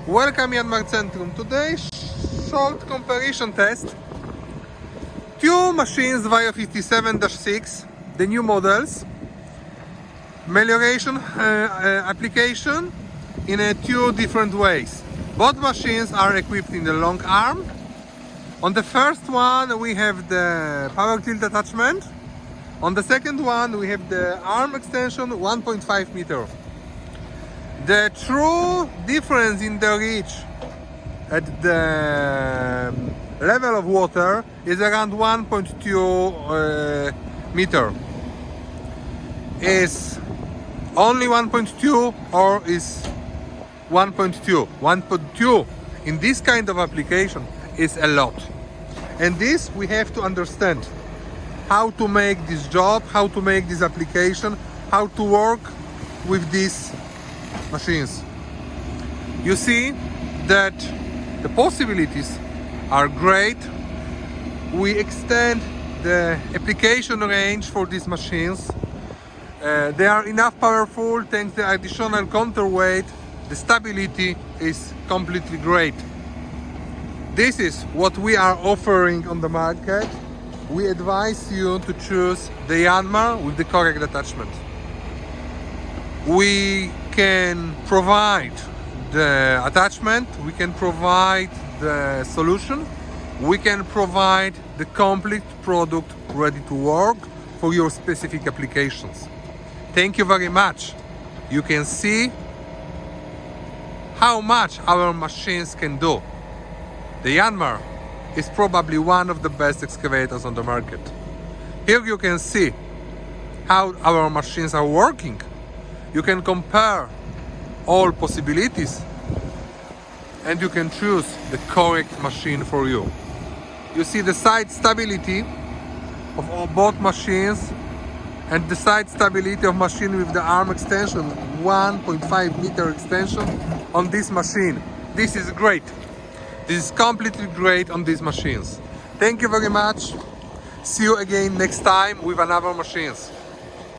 Welcome Yanmar Centrum. Today short comparison test. Two machines Vio57-6, the new models. Melioration application in two different ways. Both machines are equipped in the long arm. On the first one we have the power tilt attachment. On the second one we have the arm extension 1.5 meter. The true difference in the reach at the level of water is around 1.2 meter. Is only 1.2 or is 1.2? 1.2 in this kind of application is a lot. And this we have to understand. How to make this job, how to make this application, how to work with these machines. You see that the possibilities are great. We extend the application range for these machines. They are enough powerful thanks to the additional counterweight. The stability is completely great. This is what we are offering on the market. We advise you to choose the Yanmar with the correct attachment. We can provide the attachment, we can provide the solution, we can provide the complete product ready to work for your specific applications. Thank you very much. You can see how much our machines can do. The Yanmar is probably one of the best excavators on the market. Here you can see how our machines are working. You can compare all possibilities and you can choose the correct machine for you. You see the side stability of both machines and the side stability of machine with the arm extension, 1.5 meter extension on this machine. This is great. This is completely great on these machines. Thank you very much. See you again next time with another machines.